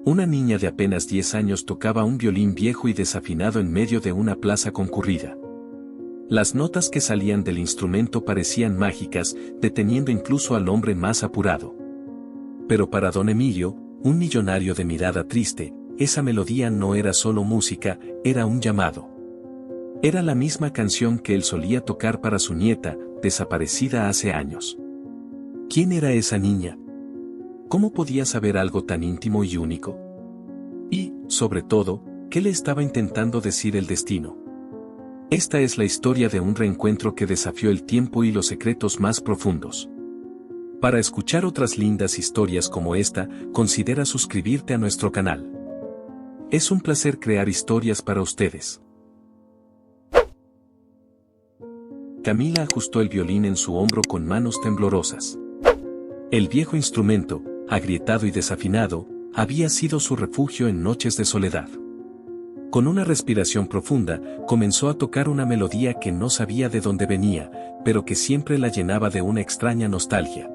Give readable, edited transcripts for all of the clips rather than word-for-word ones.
Una niña de apenas 10 años tocaba un violín viejo y desafinado en medio de una plaza concurrida. Las notas que salían del instrumento parecían mágicas, deteniendo incluso al hombre más apurado. Pero para don Emilio, un millonario de mirada triste, esa melodía no era solo música, era un llamado. Era la misma canción que él solía tocar para su nieta, desaparecida hace años. ¿Quién era esa niña? ¿Cómo podía saber algo tan íntimo y único? Y, sobre todo, ¿qué le estaba intentando decir el destino? Esta es la historia de un reencuentro que desafió el tiempo y los secretos más profundos. Para escuchar otras lindas historias como esta, considera suscribirte a nuestro canal. Es un placer crear historias para ustedes. Camila ajustó el violín en su hombro con manos temblorosas. El viejo instrumento, agrietado y desafinado, había sido su refugio en noches de soledad. Con una respiración profunda, comenzó a tocar una melodía que no sabía de dónde venía, pero que siempre la llenaba de una extraña nostalgia.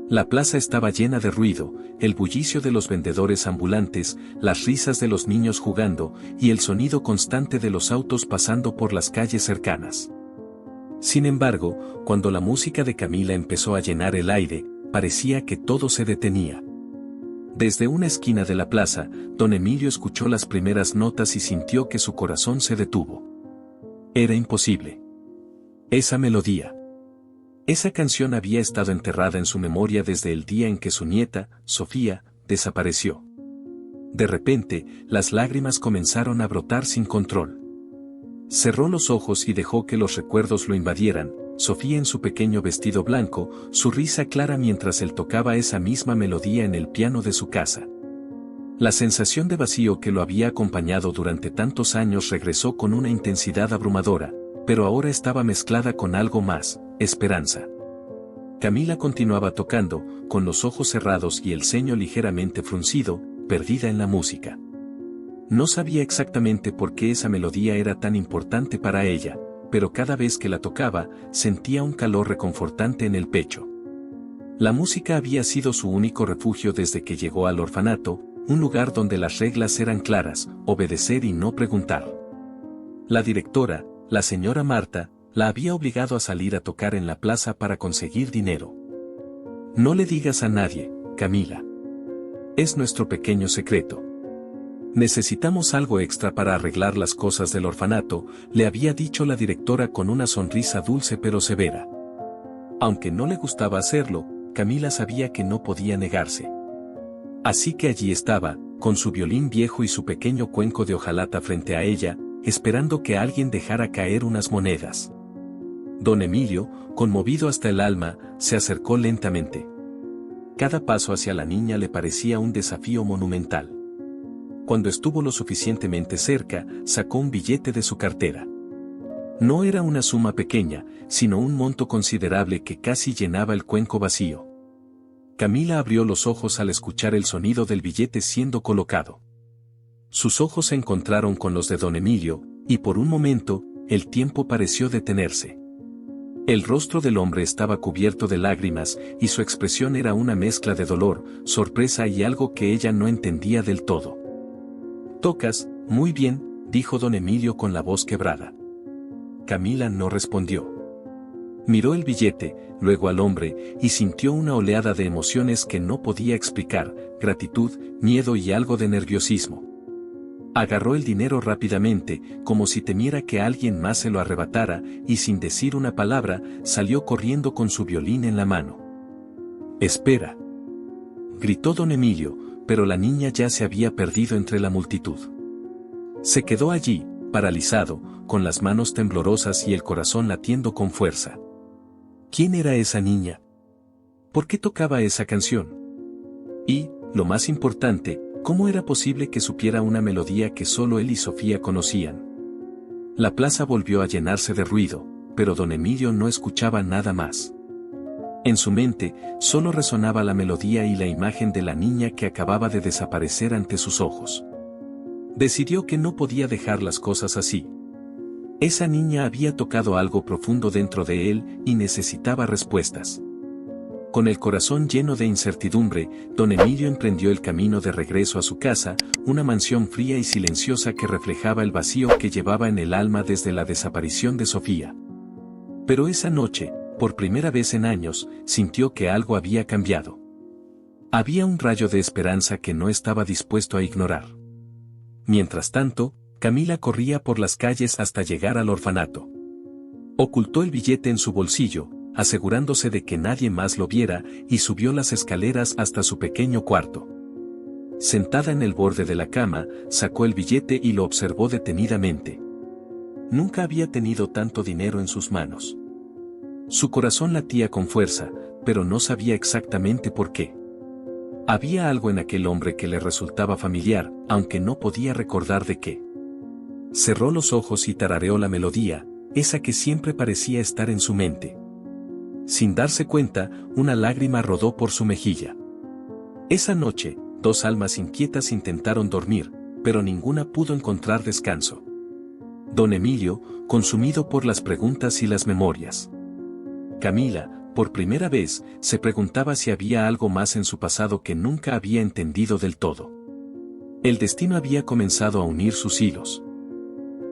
La plaza estaba llena de ruido, el bullicio de los vendedores ambulantes, las risas de los niños jugando, y el sonido constante de los autos pasando por las calles cercanas. Sin embargo, cuando la música de Camila empezó a llenar el aire, parecía que todo se detenía. Desde una esquina de la plaza, don Emilio escuchó las primeras notas y sintió que su corazón se detuvo. Era imposible. Esa melodía. Esa canción había estado enterrada en su memoria desde el día en que su nieta, Sofía, desapareció. De repente, las lágrimas comenzaron a brotar sin control. Cerró los ojos y dejó que los recuerdos lo invadieran. Sofía en su pequeño vestido blanco, su risa clara mientras él tocaba esa misma melodía en el piano de su casa. La sensación de vacío que lo había acompañado durante tantos años regresó con una intensidad abrumadora, pero ahora estaba mezclada con algo más, esperanza. Camila continuaba tocando, con los ojos cerrados y el ceño ligeramente fruncido, perdida en la música. No sabía exactamente por qué esa melodía era tan importante para ella, pero cada vez que la tocaba, sentía un calor reconfortante en el pecho. La música había sido su único refugio desde que llegó al orfanato, un lugar donde las reglas eran claras, obedecer y no preguntar. La directora, la señora Marta, la había obligado a salir a tocar en la plaza para conseguir dinero. No le digas a nadie, Camila. Es nuestro pequeño secreto. Necesitamos algo extra para arreglar las cosas del orfanato, le había dicho la directora con una sonrisa dulce pero severa. Aunque no le gustaba hacerlo, Camila sabía que no podía negarse. Así que allí estaba, con su violín viejo y su pequeño cuenco de hojalata frente a ella, esperando que alguien dejara caer unas monedas. Don Emilio, conmovido hasta el alma, se acercó lentamente. Cada paso hacia la niña le parecía un desafío monumental. Cuando estuvo lo suficientemente cerca, sacó un billete de su cartera. No era una suma pequeña, sino un monto considerable que casi llenaba el cuenco vacío. Camila abrió los ojos al escuchar el sonido del billete siendo colocado. Sus ojos se encontraron con los de don Emilio, y por un momento, el tiempo pareció detenerse. El rostro del hombre estaba cubierto de lágrimas, y su expresión era una mezcla de dolor, sorpresa y algo que ella no entendía del todo. «Tocas, muy bien», dijo don Emilio con la voz quebrada. Camila no respondió. Miró el billete, luego al hombre, y sintió una oleada de emociones que no podía explicar, gratitud, miedo y algo de nerviosismo. Agarró el dinero rápidamente, como si temiera que alguien más se lo arrebatara, y sin decir una palabra, salió corriendo con su violín en la mano. «Espera», gritó don Emilio, pero la niña ya se había perdido entre la multitud. Se quedó allí, paralizado, con las manos temblorosas y el corazón latiendo con fuerza. ¿Quién era esa niña? ¿Por qué tocaba esa canción? Y, lo más importante, ¿cómo era posible que supiera una melodía que solo él y Sofía conocían? La plaza volvió a llenarse de ruido, pero don Emilio no escuchaba nada más. En su mente, solo resonaba la melodía y la imagen de la niña que acababa de desaparecer ante sus ojos. Decidió que no podía dejar las cosas así. Esa niña había tocado algo profundo dentro de él y necesitaba respuestas. Con el corazón lleno de incertidumbre, don Emilio emprendió el camino de regreso a su casa, una mansión fría y silenciosa que reflejaba el vacío que llevaba en el alma desde la desaparición de Sofía. Pero esa noche, por primera vez en años, sintió que algo había cambiado. Había un rayo de esperanza que no estaba dispuesto a ignorar. Mientras tanto, Camila corría por las calles hasta llegar al orfanato. Ocultó el billete en su bolsillo, asegurándose de que nadie más lo viera, y subió las escaleras hasta su pequeño cuarto. Sentada en el borde de la cama, sacó el billete y lo observó detenidamente. Nunca había tenido tanto dinero en sus manos. Su corazón latía con fuerza, pero no sabía exactamente por qué. Había algo en aquel hombre que le resultaba familiar, aunque no podía recordar de qué. Cerró los ojos y tarareó la melodía, esa que siempre parecía estar en su mente. Sin darse cuenta, una lágrima rodó por su mejilla. Esa noche, dos almas inquietas intentaron dormir, pero ninguna pudo encontrar descanso. Don Emilio, consumido por las preguntas y las memorias. Camila, por primera vez, se preguntaba si había algo más en su pasado que nunca había entendido del todo. El destino había comenzado a unir sus hilos.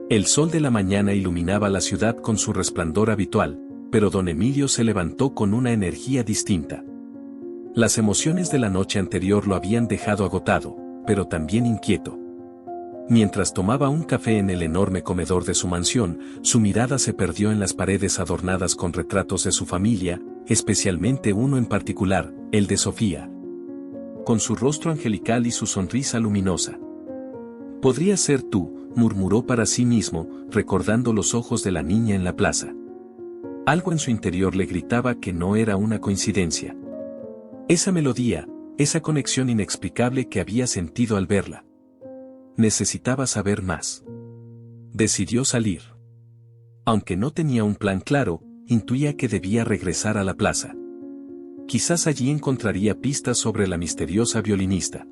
El sol de la mañana iluminaba la ciudad con su resplandor habitual, pero don Emilio se levantó con una energía distinta. Las emociones de la noche anterior lo habían dejado agotado, pero también inquieto. Mientras tomaba un café en el enorme comedor de su mansión, su mirada se perdió en las paredes adornadas con retratos de su familia, especialmente uno en particular, el de Sofía. Con su rostro angelical y su sonrisa luminosa. «Podría ser tú», murmuró para sí mismo, recordando los ojos de la niña en la plaza. Algo en su interior le gritaba que no era una coincidencia. Esa melodía, esa conexión inexplicable que había sentido al verla. Necesitaba saber más. Decidió salir. Aunque no tenía un plan claro, intuía que debía regresar a la plaza. Quizás allí encontraría pistas sobre la misteriosa violinista.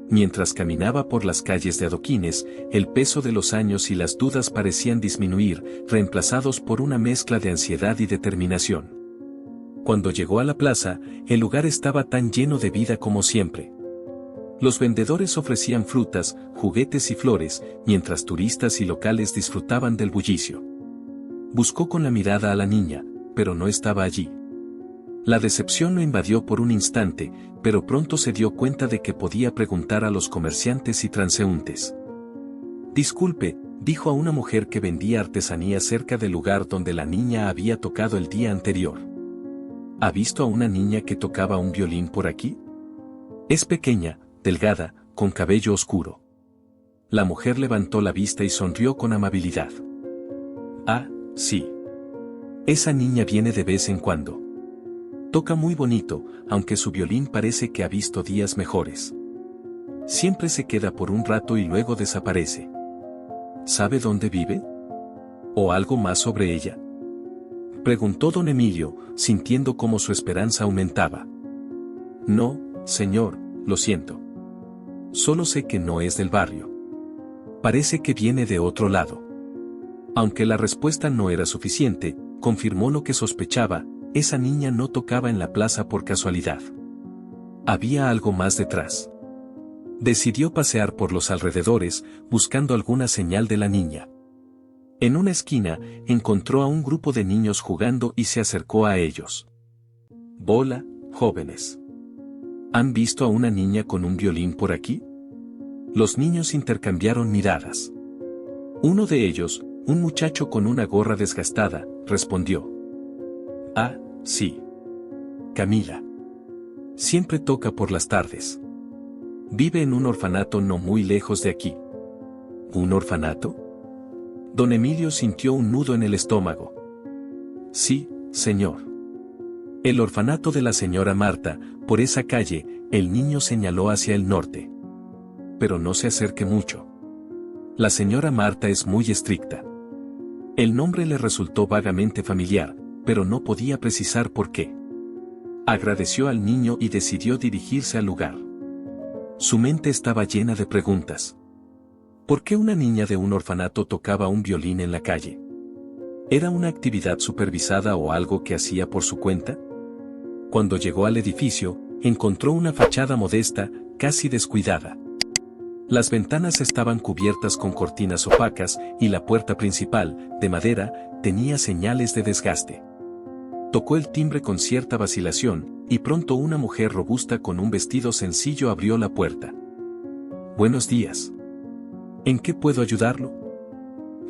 Mientras caminaba por las calles de adoquines, el peso de los años y las dudas parecían disminuir, reemplazados por una mezcla de ansiedad y determinación. Cuando llegó a la plaza, el lugar estaba tan lleno de vida como siempre. Los vendedores ofrecían frutas, juguetes y flores, mientras turistas y locales disfrutaban del bullicio. Buscó con la mirada a la niña, pero no estaba allí. La decepción lo invadió por un instante, pero pronto se dio cuenta de que podía preguntar a los comerciantes y transeúntes. «Disculpe», dijo a una mujer que vendía artesanía cerca del lugar donde la niña había tocado el día anterior. ¿Ha visto a una niña que tocaba un violín por aquí? Es pequeña, delgada, con cabello oscuro». La mujer levantó la vista y sonrió con amabilidad. «Ah, sí. Esa niña viene de vez en cuando. Toca muy bonito, aunque su violín parece que ha visto días mejores. Siempre se queda por un rato y luego desaparece. ¿Sabe dónde vive? ¿O algo más sobre ella?», preguntó don Emilio, sintiendo cómo su esperanza aumentaba. «No, señor, lo siento. Solo sé que no es del barrio. Parece que viene de otro lado». Aunque la respuesta no era suficiente, confirmó lo que sospechaba: esa niña no tocaba en la plaza por casualidad. Había algo más detrás. Decidió pasear por los alrededores, buscando alguna señal de la niña. En una esquina, encontró a un grupo de niños jugando y se acercó a ellos. «Hola, jóvenes. ¿Han visto a una niña con un violín por aquí?». Los niños intercambiaron miradas. Uno de ellos, un muchacho con una gorra desgastada, respondió: «Ah, sí. Camila. Siempre toca por las tardes. Vive en un orfanato no muy lejos de aquí». «¿Un orfanato?». Don Emilio sintió un nudo en el estómago. «Sí, señor. El orfanato de la señora Marta, por esa calle», el niño señaló hacia el norte. «Pero no se acerque mucho. La señora Marta es muy estricta». El nombre le resultó vagamente familiar, pero no podía precisar por qué. Agradeció al niño y decidió dirigirse al lugar. Su mente estaba llena de preguntas. ¿Por qué una niña de un orfanato tocaba un violín en la calle? ¿Era una actividad supervisada o algo que hacía por su cuenta? Cuando llegó al edificio, encontró una fachada modesta, casi descuidada. Las ventanas estaban cubiertas con cortinas opacas y la puerta principal, de madera, tenía señales de desgaste. Tocó el timbre con cierta vacilación, y pronto una mujer robusta con un vestido sencillo abrió la puerta. «Buenos días. ¿En qué puedo ayudarlo?»,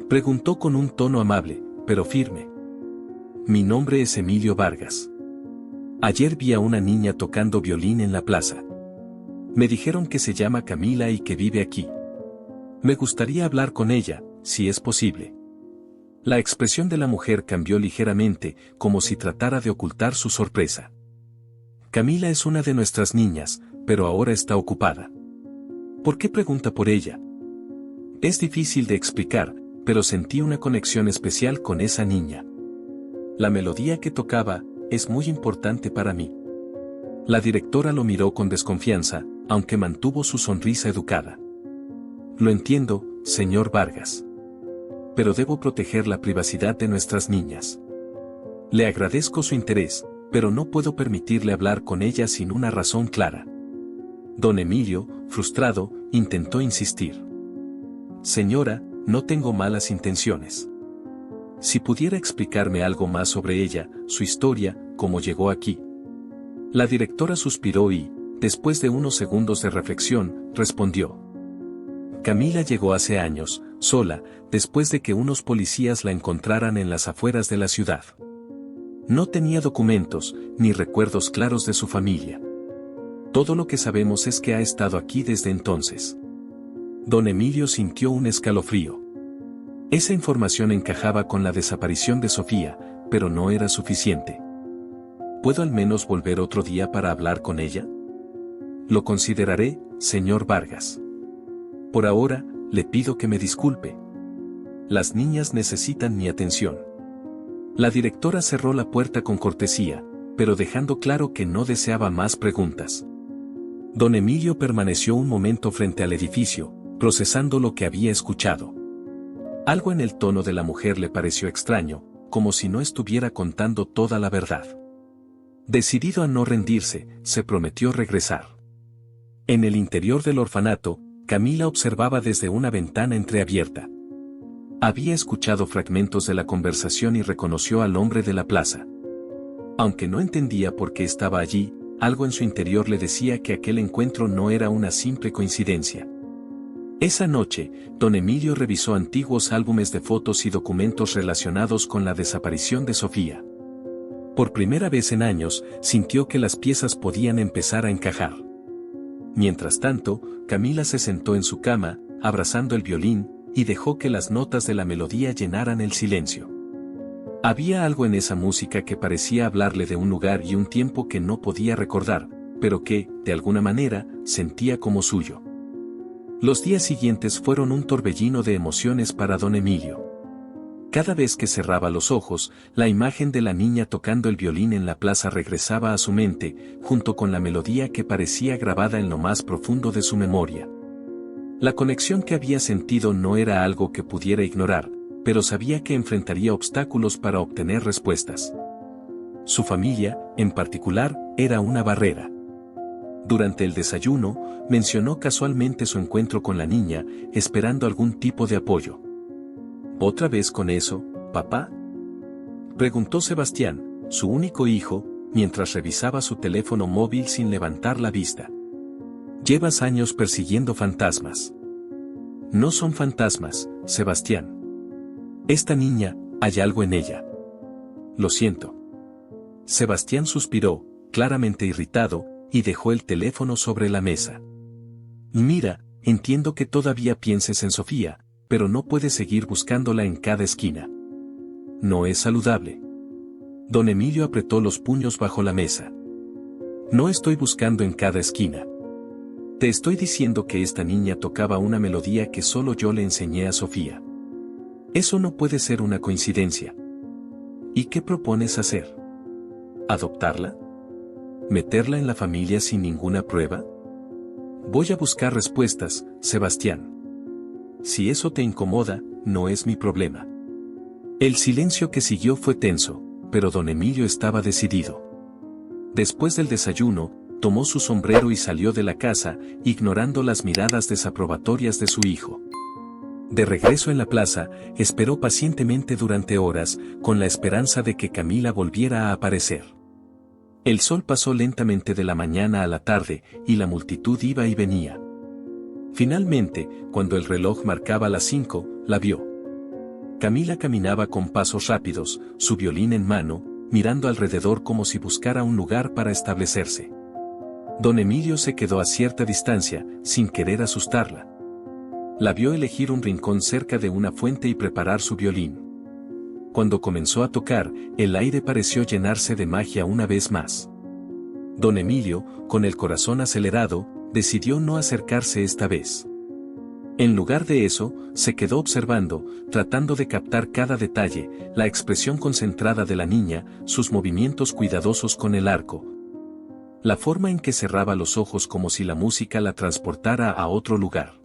preguntó con un tono amable, pero firme. «Mi nombre es Emilio Vargas. Ayer vi a una niña tocando violín en la plaza. Me dijeron que se llama Camila y que vive aquí. Me gustaría hablar con ella, si es posible». La expresión de la mujer cambió ligeramente, como si tratara de ocultar su sorpresa. «Camila es una de nuestras niñas, pero ahora está ocupada». «¿Por qué pregunta por ella?». Es difícil de explicar, pero sentí una conexión especial con esa niña. La melodía que tocaba es muy importante para mí. La directora lo miró con desconfianza, aunque mantuvo su sonrisa educada. «Lo entiendo, señor Vargas. Pero debo proteger la privacidad de nuestras niñas. Le agradezco su interés, pero no puedo permitirle hablar con ella sin una razón clara». Don Emilio, frustrado, intentó insistir. «Señora, no tengo malas intenciones. Si pudiera explicarme algo más sobre ella, su historia, cómo llegó aquí». La directora suspiró y, después de unos segundos de reflexión, respondió. «Camila llegó hace años, sola, después de que unos policías la encontraran en las afueras de la ciudad. No tenía documentos, ni recuerdos claros de su familia. Todo lo que sabemos es que ha estado aquí desde entonces». Don Emilio sintió un escalofrío. Esa información encajaba con la desaparición de Sofía, pero no era suficiente. ¿Puedo al menos volver otro día para hablar con ella? «Lo consideraré, señor Vargas. Por ahora, le pido que me disculpe. Las niñas necesitan mi atención». La directora cerró la puerta con cortesía, pero dejando claro que no deseaba más preguntas. Don Emilio permaneció un momento frente al edificio, procesando lo que había escuchado. Algo en el tono de la mujer le pareció extraño, como si no estuviera contando toda la verdad. Decidido a no rendirse, se prometió regresar. En el interior del orfanato, Camila observaba desde una ventana entreabierta. Había escuchado fragmentos de la conversación y reconoció al hombre de la plaza. Aunque no entendía por qué estaba allí, algo en su interior le decía que aquel encuentro no era una simple coincidencia. Esa noche, don Emilio revisó antiguos álbumes de fotos y documentos relacionados con la desaparición de Sofía. Por primera vez en años, sintió que las piezas podían empezar a encajar. Mientras tanto, Camila se sentó en su cama, abrazando el violín, y dejó que las notas de la melodía llenaran el silencio. Había algo en esa música que parecía hablarle de un lugar y un tiempo que no podía recordar, pero que, de alguna manera, sentía como suyo. Los días siguientes fueron un torbellino de emociones para don Emilio. Cada vez que cerraba los ojos, la imagen de la niña tocando el violín en la plaza regresaba a su mente, junto con la melodía que parecía grabada en lo más profundo de su memoria. La conexión que había sentido no era algo que pudiera ignorar, pero sabía que enfrentaría obstáculos para obtener respuestas. Su familia, en particular, era una barrera. Durante el desayuno, mencionó casualmente su encuentro con la niña, esperando algún tipo de apoyo. «¿Otra vez con eso, papá?», preguntó Sebastián, su único hijo, mientras revisaba su teléfono móvil sin levantar la vista. «Llevas años persiguiendo fantasmas». «No son fantasmas, Sebastián. Esta niña, hay algo en ella. Lo siento». Sebastián suspiró, claramente irritado, y dejó el teléfono sobre la mesa. «Mira, entiendo que todavía pienses en Sofía, pero no puedes seguir buscándola en cada esquina. No es saludable». Don Emilio apretó los puños bajo la mesa. «No estoy buscando en cada esquina. Te estoy diciendo que esta niña tocaba una melodía que solo yo le enseñé a Sofía. Eso no puede ser una coincidencia. ¿Y qué propones hacer? ¿Adoptarla? ¿Meterla en la familia sin ninguna prueba? Voy a buscar respuestas, Sebastián. Si eso te incomoda, no es mi problema». El silencio que siguió fue tenso, pero don Emilio estaba decidido. Después del desayuno, tomó su sombrero y salió de la casa, ignorando las miradas desaprobatorias de su hijo. De regreso en la plaza, esperó pacientemente durante horas, con la esperanza de que Camila volviera a aparecer. El sol pasó lentamente de la mañana a la tarde, y la multitud iba y venía. Finalmente, cuando el reloj marcaba las 5, la vio. Camila caminaba con pasos rápidos, su violín en mano, mirando alrededor como si buscara un lugar para establecerse. Don Emilio se quedó a cierta distancia, sin querer asustarla. La vio elegir un rincón cerca de una fuente y preparar su violín. Cuando comenzó a tocar, el aire pareció llenarse de magia una vez más. Don Emilio, con el corazón acelerado, decidió no acercarse esta vez. En lugar de eso, se quedó observando, tratando de captar cada detalle, la expresión concentrada de la niña, sus movimientos cuidadosos con el arco, la forma en que cerraba los ojos como si la música la transportara a otro lugar.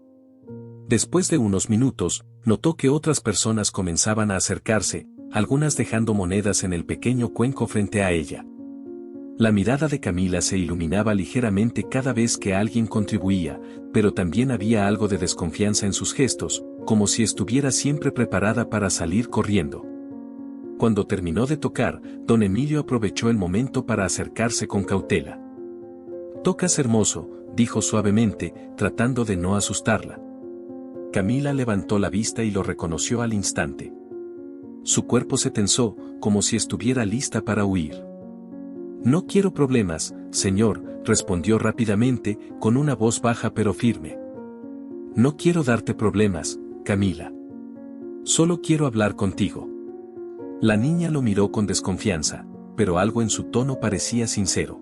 Después de unos minutos, notó que otras personas comenzaban a acercarse, algunas dejando monedas en el pequeño cuenco frente a ella. La mirada de Camila se iluminaba ligeramente cada vez que alguien contribuía, pero también había algo de desconfianza en sus gestos, como si estuviera siempre preparada para salir corriendo. Cuando terminó de tocar, don Emilio aprovechó el momento para acercarse con cautela. «Tocas hermoso», dijo suavemente, tratando de no asustarla. Camila levantó la vista y lo reconoció al instante. Su cuerpo se tensó, como si estuviera lista para huir. «No quiero problemas, señor», respondió rápidamente, con una voz baja pero firme. «No quiero darte problemas, Camila. Solo quiero hablar contigo». La niña lo miró con desconfianza, pero algo en su tono parecía sincero.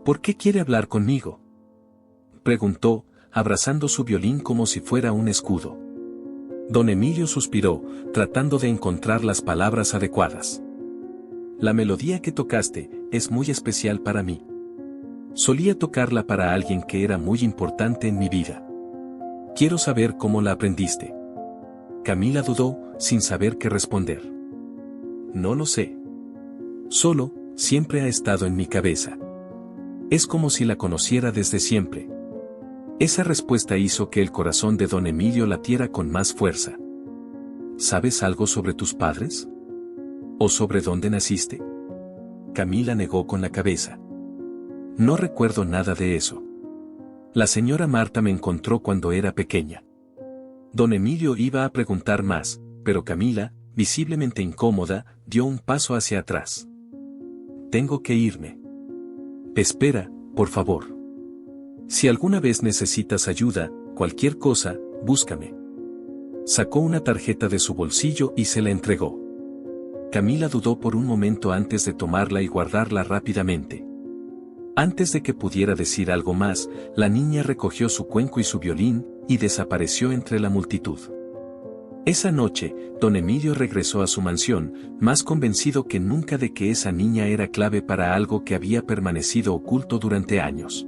«¿Por qué quiere hablar conmigo?», preguntó, abrazando su violín como si fuera un escudo. Don Emilio suspiró, tratando de encontrar las palabras adecuadas. «La melodía que tocaste es muy especial para mí. Solía tocarla para alguien que era muy importante en mi vida. Quiero saber cómo la aprendiste». Camila dudó, sin saber qué responder. «No lo sé. Solo, siempre ha estado en mi cabeza. Es como si la conociera desde siempre». Esa respuesta hizo que el corazón de don Emilio latiera con más fuerza. «¿Sabes algo sobre tus padres? ¿O sobre dónde naciste?». Camila negó con la cabeza. «No recuerdo nada de eso. La señora Marta me encontró cuando era pequeña». Don Emilio iba a preguntar más, pero Camila, visiblemente incómoda, dio un paso hacia atrás. «Tengo que irme». «Espera, por favor. Si alguna vez necesitas ayuda, cualquier cosa, búscame». Sacó una tarjeta de su bolsillo y se la entregó. Camila dudó por un momento antes de tomarla y guardarla rápidamente. Antes de que pudiera decir algo más, la niña recogió su cuenco y su violín, y desapareció entre la multitud. Esa noche, don Emilio regresó a su mansión, más convencido que nunca de que esa niña era clave para algo que había permanecido oculto durante años.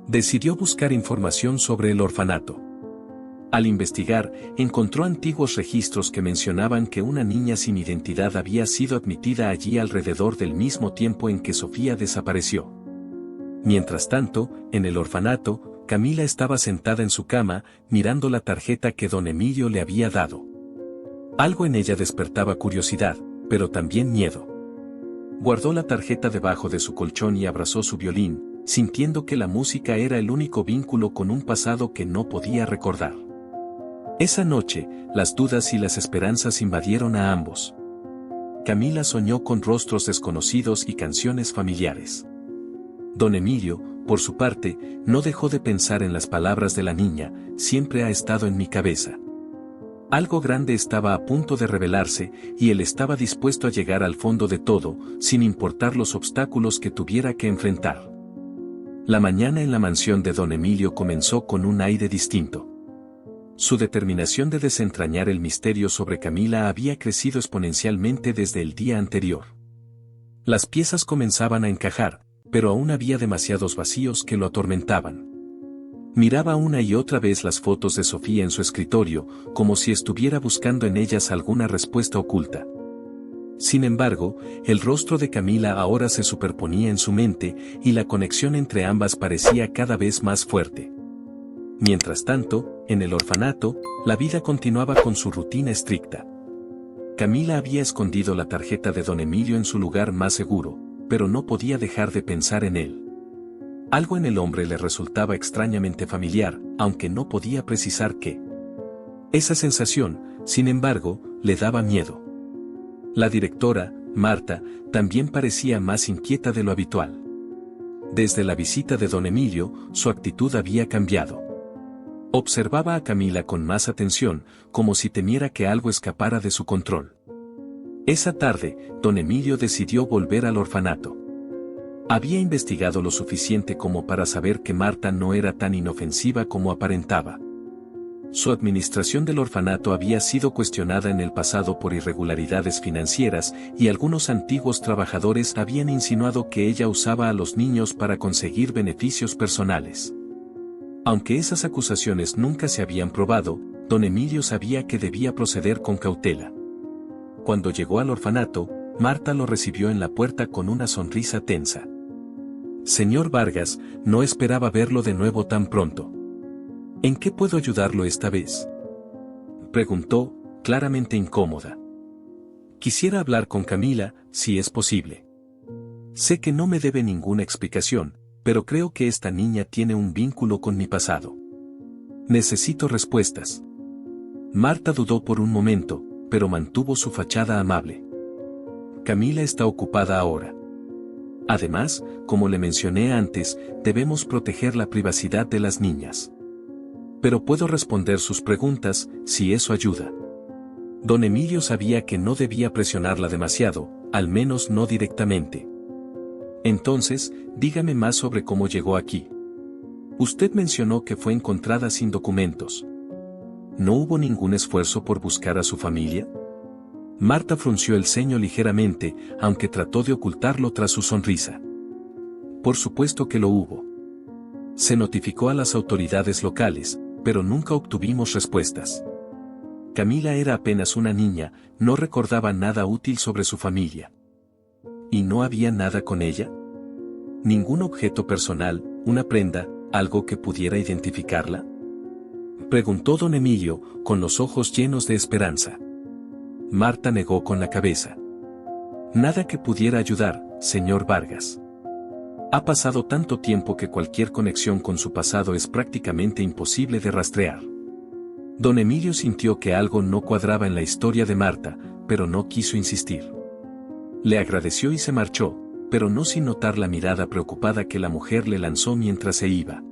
Decidió buscar información sobre el orfanato. Al investigar, encontró antiguos registros que mencionaban que una niña sin identidad había sido admitida allí alrededor del mismo tiempo en que Sofía desapareció. Mientras tanto, en el orfanato, Camila estaba sentada en su cama, mirando la tarjeta que don Emilio le había dado. Algo en ella despertaba curiosidad, pero también miedo. Guardó la tarjeta debajo de su colchón y abrazó su violín, sintiendo que la música era el único vínculo con un pasado que no podía recordar. Esa noche, las dudas y las esperanzas invadieron a ambos. Camila soñó con rostros desconocidos y canciones familiares. Don Emilio, por su parte, no dejó de pensar en las palabras de la niña: «Siempre ha estado en mi cabeza». Algo grande estaba a punto de revelarse, y él estaba dispuesto a llegar al fondo de todo, sin importar los obstáculos que tuviera que enfrentar. La mañana en la mansión de don Emilio comenzó con un aire distinto. Su determinación de desentrañar el misterio sobre Camila había crecido exponencialmente desde el día anterior. Las piezas comenzaban a encajar, pero aún había demasiados vacíos que lo atormentaban. Miraba una y otra vez las fotos de Sofía en su escritorio, como si estuviera buscando en ellas alguna respuesta oculta. Sin embargo, el rostro de Camila ahora se superponía en su mente y la conexión entre ambas parecía cada vez más fuerte. Mientras tanto, en el orfanato, la vida continuaba con su rutina estricta. Camila había escondido la tarjeta de don Emilio en su lugar más seguro, pero no podía dejar de pensar en él. Algo en el hombre le resultaba extrañamente familiar, aunque no podía precisar qué. Esa sensación, sin embargo, le daba miedo. La directora, Marta, también parecía más inquieta de lo habitual. Desde la visita de don Emilio, su actitud había cambiado. Observaba a Camila con más atención, como si temiera que algo escapara de su control. Esa tarde, don Emilio decidió volver al orfanato. Había investigado lo suficiente como para saber que Marta no era tan inofensiva como aparentaba. Su administración del orfanato había sido cuestionada en el pasado por irregularidades financieras y algunos antiguos trabajadores habían insinuado que ella usaba a los niños para conseguir beneficios personales. Aunque esas acusaciones nunca se habían probado, don Emilio sabía que debía proceder con cautela. Cuando llegó al orfanato, Marta lo recibió en la puerta con una sonrisa tensa. Señor Vargas, no esperaba verlo de nuevo tan pronto. ¿En qué puedo ayudarlo esta vez?, preguntó, claramente incómoda. Quisiera hablar con Camila, si es posible. Sé que no me debe ninguna explicación, pero creo que esta niña tiene un vínculo con mi pasado. Necesito respuestas. Marta dudó por un momento, pero mantuvo su fachada amable. Camila está ocupada ahora. Además, como le mencioné antes, debemos proteger la privacidad de las niñas. Pero puedo responder sus preguntas, si eso ayuda. Don Emilio sabía que no debía presionarla demasiado, al menos no directamente. Entonces, dígame más sobre cómo llegó aquí. Usted mencionó que fue encontrada sin documentos. ¿No hubo ningún esfuerzo por buscar a su familia? Marta frunció el ceño ligeramente, aunque trató de ocultarlo tras su sonrisa. Por supuesto que lo hubo. Se notificó a las autoridades locales, pero nunca obtuvimos respuestas. Camila era apenas una niña, no recordaba nada útil sobre su familia. ¿Y no había nada con ella? ¿Ningún objeto personal, una prenda, algo que pudiera identificarla?, preguntó don Emilio, con los ojos llenos de esperanza. Marta negó con la cabeza. Nada que pudiera ayudar, señor Vargas. Ha pasado tanto tiempo que cualquier conexión con su pasado es prácticamente imposible de rastrear. Don Emilio sintió que algo no cuadraba en la historia de Marta, pero no quiso insistir. Le agradeció y se marchó, pero no sin notar la mirada preocupada que la mujer le lanzó mientras se iba.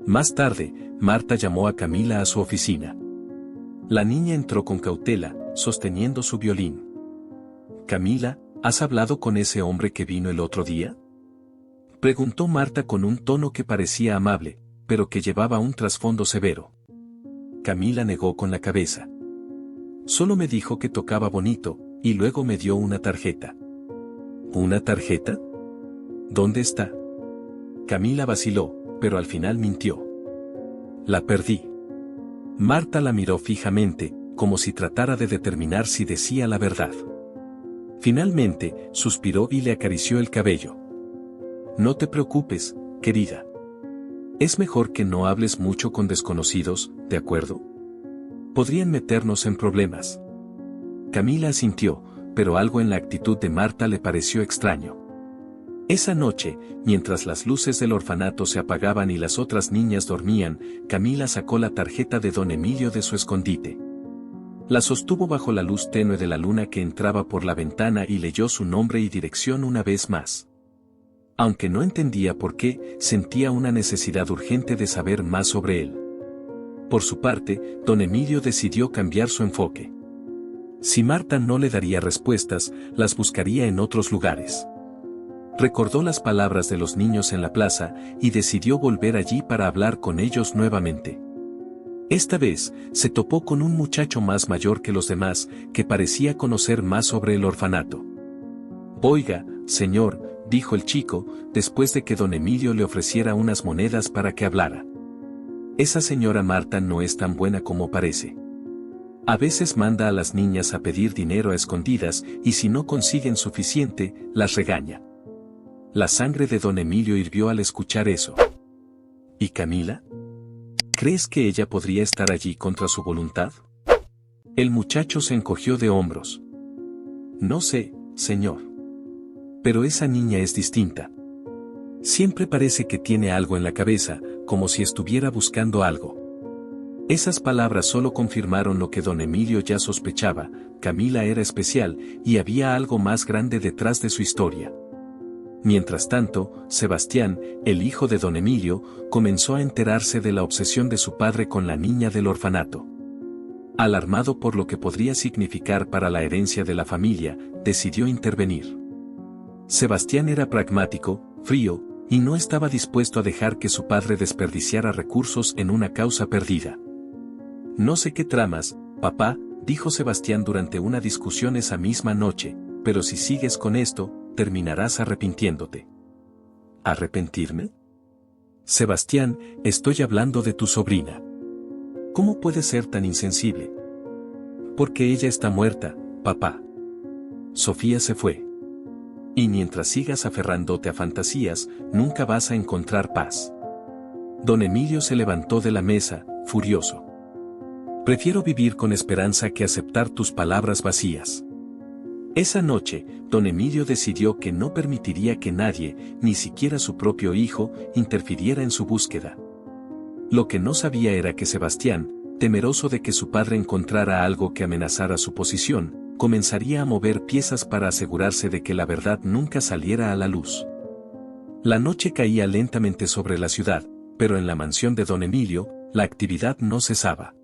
Más tarde, Marta llamó a Camila a su oficina. La niña entró con cautela, sosteniendo su violín. Camila, ¿has hablado con ese hombre que vino el otro día?, preguntó Marta con un tono que parecía amable, pero que llevaba un trasfondo severo. Camila negó con la cabeza. Solo me dijo que tocaba bonito, y luego me dio una tarjeta. ¿Una tarjeta? ¿Dónde está? Camila vaciló, pero al final mintió. La perdí. Marta la miró fijamente, como si tratara de determinar si decía la verdad. Finalmente, suspiró y le acarició el cabello. No te preocupes, querida. Es mejor que no hables mucho con desconocidos, ¿de acuerdo? Podrían meternos en problemas. Camila asintió, pero algo en la actitud de Marta le pareció extraño. Esa noche, mientras las luces del orfanato se apagaban y las otras niñas dormían, Camila sacó la tarjeta de don Emilio de su escondite. La sostuvo bajo la luz tenue de la luna que entraba por la ventana y leyó su nombre y dirección una vez más. Aunque no entendía por qué, sentía una necesidad urgente de saber más sobre él. Por su parte, don Emilio decidió cambiar su enfoque. Si Marta no le daría respuestas, las buscaría en otros lugares. Recordó las palabras de los niños en la plaza y decidió volver allí para hablar con ellos nuevamente. Esta vez, se topó con un muchacho más mayor que los demás, que parecía conocer más sobre el orfanato. Oiga, señor, dijo el chico, después de que don Emilio le ofreciera unas monedas para que hablara. Esa señora Marta no es tan buena como parece. A veces manda a las niñas a pedir dinero a escondidas y si no consiguen suficiente, las regaña. La sangre de don Emilio hirvió al escuchar eso. ¿Y Camila? ¿Crees que ella podría estar allí contra su voluntad? El muchacho se encogió de hombros. No sé, señor. Pero esa niña es distinta. Siempre parece que tiene algo en la cabeza, como si estuviera buscando algo. Esas palabras solo confirmaron lo que don Emilio ya sospechaba: Camila era especial y había algo más grande detrás de su historia. Mientras tanto, Sebastián, el hijo de don Emilio, comenzó a enterarse de la obsesión de su padre con la niña del orfanato. Alarmado por lo que podría significar para la herencia de la familia, decidió intervenir. Sebastián era pragmático, frío, y no estaba dispuesto a dejar que su padre desperdiciara recursos en una causa perdida. No sé qué tramas, papá, dijo Sebastián durante una discusión esa misma noche, pero si sigues con esto, terminarás arrepintiéndote. ¿Arrepentirme? Sebastián, estoy hablando de tu sobrina. ¿Cómo puedes ser tan insensible? Porque ella está muerta, papá. Sofía se fue. Y mientras sigas aferrándote a fantasías, nunca vas a encontrar paz. Don Emilio se levantó de la mesa, furioso. Prefiero vivir con esperanza que aceptar tus palabras vacías. Esa noche, don Emilio decidió que no permitiría que nadie, ni siquiera su propio hijo, interfiriera en su búsqueda. Lo que no sabía era que Sebastián, temeroso de que su padre encontrara algo que amenazara su posición, comenzaría a mover piezas para asegurarse de que la verdad nunca saliera a la luz. La noche caía lentamente sobre la ciudad, pero en la mansión de don Emilio, la actividad no cesaba.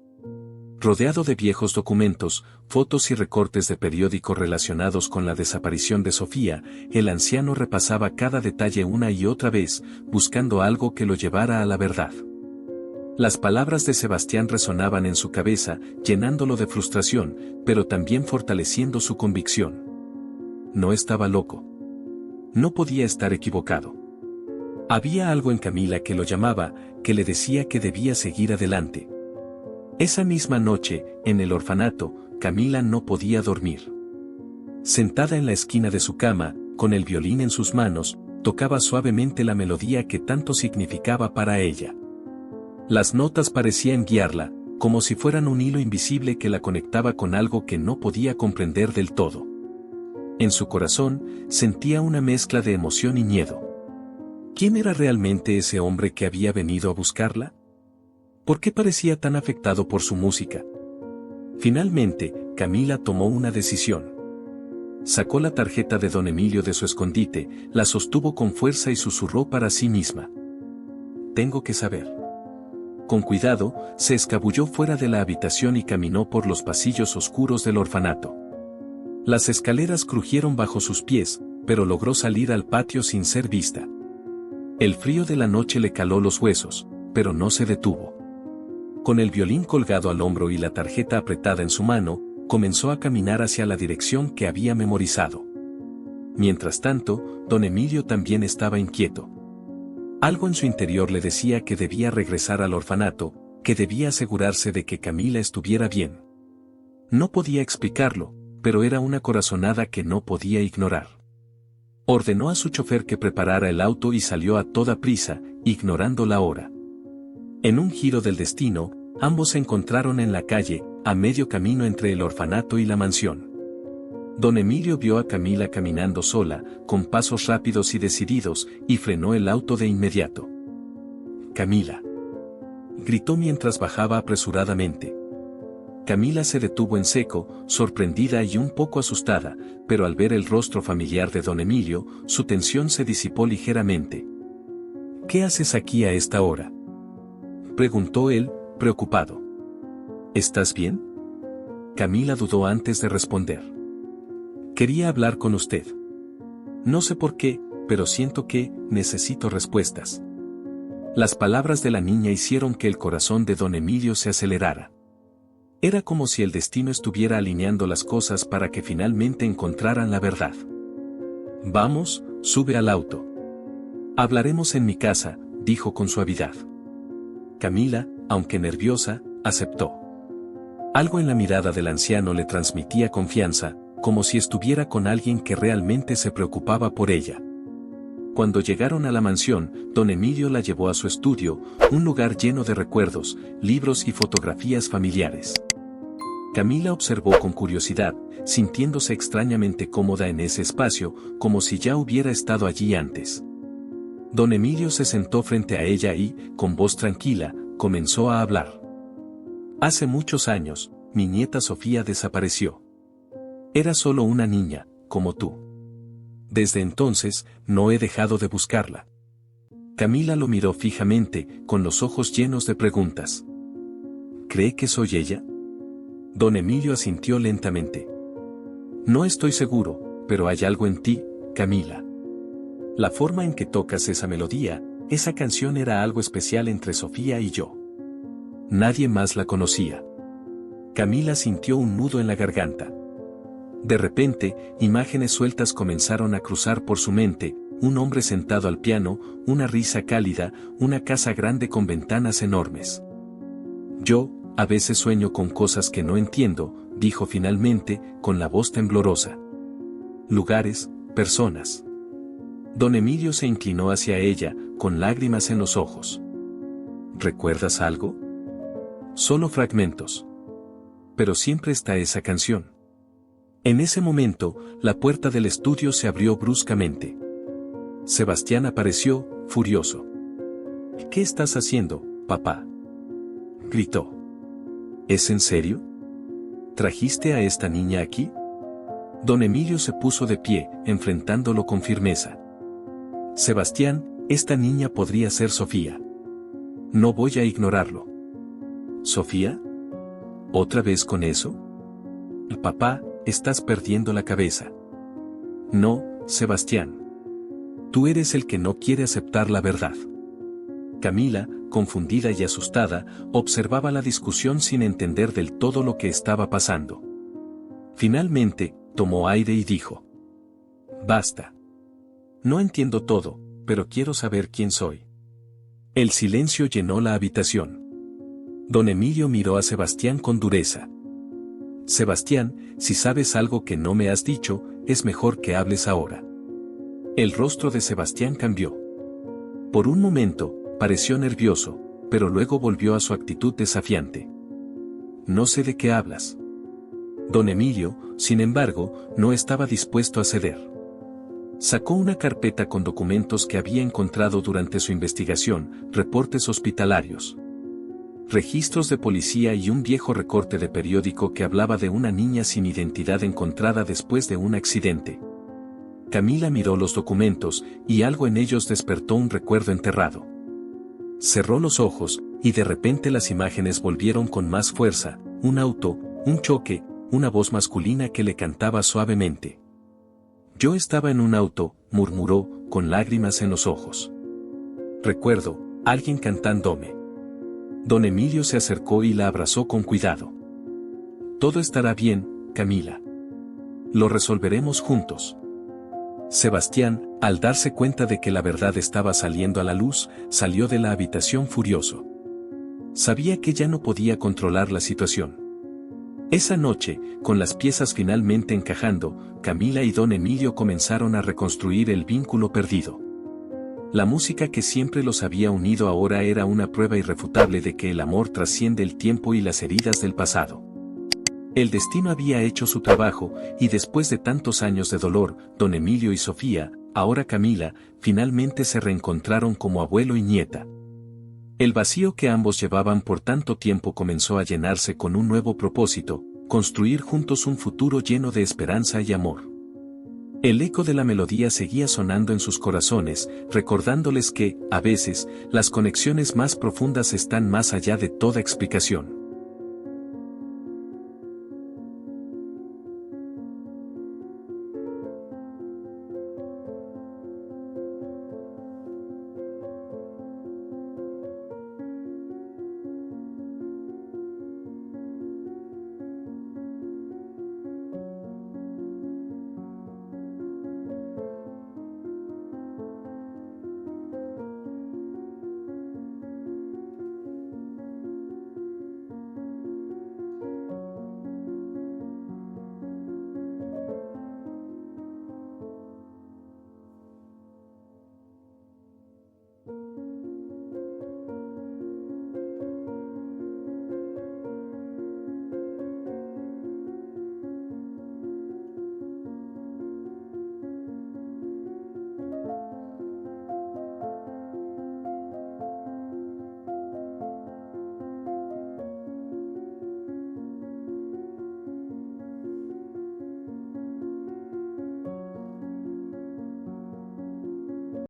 Rodeado de viejos documentos, fotos y recortes de periódico relacionados con la desaparición de Sofía, el anciano repasaba cada detalle una y otra vez, buscando algo que lo llevara a la verdad. Las palabras de Sebastián resonaban en su cabeza, llenándolo de frustración, pero también fortaleciendo su convicción. No estaba loco. No podía estar equivocado. Había algo en Camila que lo llamaba, que le decía que debía seguir adelante. Esa misma noche, en el orfanato, Camila no podía dormir. Sentada en la esquina de su cama, con el violín en sus manos, tocaba suavemente la melodía que tanto significaba para ella. Las notas parecían guiarla, como si fueran un hilo invisible que la conectaba con algo que no podía comprender del todo. En su corazón, sentía una mezcla de emoción y miedo. ¿Quién era realmente ese hombre que había venido a buscarla? ¿Por qué parecía tan afectado por su música? Finalmente, Camila tomó una decisión. Sacó la tarjeta de don Emilio de su escondite, la sostuvo con fuerza y susurró para sí misma: tengo que saber. Con cuidado, se escabulló fuera de la habitación y caminó por los pasillos oscuros del orfanato. Las escaleras crujieron bajo sus pies, pero logró salir al patio sin ser vista. El frío de la noche le caló los huesos, pero no se detuvo. Con el violín colgado al hombro y la tarjeta apretada en su mano, comenzó a caminar hacia la dirección que había memorizado. Mientras tanto, don Emilio también estaba inquieto. Algo en su interior le decía que debía regresar al orfanato, que debía asegurarse de que Camila estuviera bien. No podía explicarlo, pero era una corazonada que no podía ignorar. Ordenó a su chofer que preparara el auto y salió a toda prisa, ignorando la hora. En un giro del destino, ambos se encontraron en la calle, a medio camino entre el orfanato y la mansión. Don Emilio vio a Camila caminando sola, con pasos rápidos y decididos, y frenó el auto de inmediato. «Camila», gritó mientras bajaba apresuradamente. Camila se detuvo en seco, sorprendida y un poco asustada, pero al ver el rostro familiar de don Emilio, su tensión se disipó ligeramente. «¿Qué haces aquí a esta hora?», preguntó él, preocupado. «¿Estás bien?». Camila dudó antes de responder. «Quería hablar con usted. No sé por qué, pero siento que necesito respuestas». Las palabras de la niña hicieron que el corazón de don Emilio se acelerara. Era como si el destino estuviera alineando las cosas para que finalmente encontraran la verdad. «Vamos, sube al auto. Hablaremos en mi casa», dijo con suavidad. Camila, aunque nerviosa, aceptó. Algo en la mirada del anciano le transmitía confianza, como si estuviera con alguien que realmente se preocupaba por ella. Cuando llegaron a la mansión, don Emilio la llevó a su estudio, un lugar lleno de recuerdos, libros y fotografías familiares. Camila observó con curiosidad, sintiéndose extrañamente cómoda en ese espacio, como si ya hubiera estado allí antes. Don Emilio se sentó frente a ella y, con voz tranquila, comenzó a hablar. Hace muchos años, mi nieta Sofía desapareció. Era solo una niña, como tú. Desde entonces, no he dejado de buscarla. Camila lo miró fijamente, con los ojos llenos de preguntas. ¿Cree que soy ella? Don Emilio asintió lentamente. No estoy seguro, pero hay algo en ti, Camila. La forma en que tocas esa melodía, esa canción era algo especial entre Sofía y yo. Nadie más la conocía. Camila sintió un nudo en la garganta. De repente, imágenes sueltas comenzaron a cruzar por su mente, un hombre sentado al piano, una risa cálida, una casa grande con ventanas enormes. Yo, a veces sueño con cosas que no entiendo, dijo finalmente, con la voz temblorosa. Lugares, personas. Don Emilio se inclinó hacia ella, con lágrimas en los ojos. ¿Recuerdas algo? Solo fragmentos. Pero siempre está esa canción. En ese momento, la puerta del estudio se abrió bruscamente. Sebastián apareció, furioso. ¿Qué estás haciendo, papá? Gritó. ¿Es en serio? ¿Trajiste a esta niña aquí? Don Emilio se puso de pie, enfrentándolo con firmeza. Sebastián, esta niña podría ser Sofía. No voy a ignorarlo. ¿Sofía? ¿Otra vez con eso? Papá, estás perdiendo la cabeza. No, Sebastián. Tú eres el que no quiere aceptar la verdad. Camila, confundida y asustada, observaba la discusión sin entender del todo lo que estaba pasando. Finalmente, tomó aire y dijo. Basta. No entiendo todo, pero quiero saber quién soy. El silencio llenó la habitación. Don Emilio miró a Sebastián con dureza. Sebastián, si sabes algo que no me has dicho, es mejor que hables ahora. El rostro de Sebastián cambió. Por un momento, pareció nervioso, pero luego volvió a su actitud desafiante. No sé de qué hablas. Don Emilio, sin embargo, no estaba dispuesto a ceder. Sacó una carpeta con documentos que había encontrado durante su investigación, reportes hospitalarios, registros de policía y un viejo recorte de periódico que hablaba de una niña sin identidad encontrada después de un accidente. Camila miró los documentos, y algo en ellos despertó un recuerdo enterrado. Cerró los ojos, y de repente las imágenes volvieron con más fuerza, un auto, un choque, una voz masculina que le cantaba suavemente. Yo estaba en un auto, murmuró, con lágrimas en los ojos. Recuerdo, alguien cantándome. Don Emilio se acercó y la abrazó con cuidado. Todo estará bien, Camila. Lo resolveremos juntos. Sebastián, al darse cuenta de que la verdad estaba saliendo a la luz, salió de la habitación furioso. Sabía que ya no podía controlar la situación. Esa noche, con las piezas finalmente encajando, Camila y don Emilio comenzaron a reconstruir el vínculo perdido. La música que siempre los había unido ahora era una prueba irrefutable de que el amor trasciende el tiempo y las heridas del pasado. El destino había hecho su trabajo, y después de tantos años de dolor, don Emilio y Sofía, ahora Camila, finalmente se reencontraron como abuelo y nieta. El vacío que ambos llevaban por tanto tiempo comenzó a llenarse con un nuevo propósito, construir juntos un futuro lleno de esperanza y amor. El eco de la melodía seguía sonando en sus corazones, recordándoles que, a veces, las conexiones más profundas están más allá de toda explicación.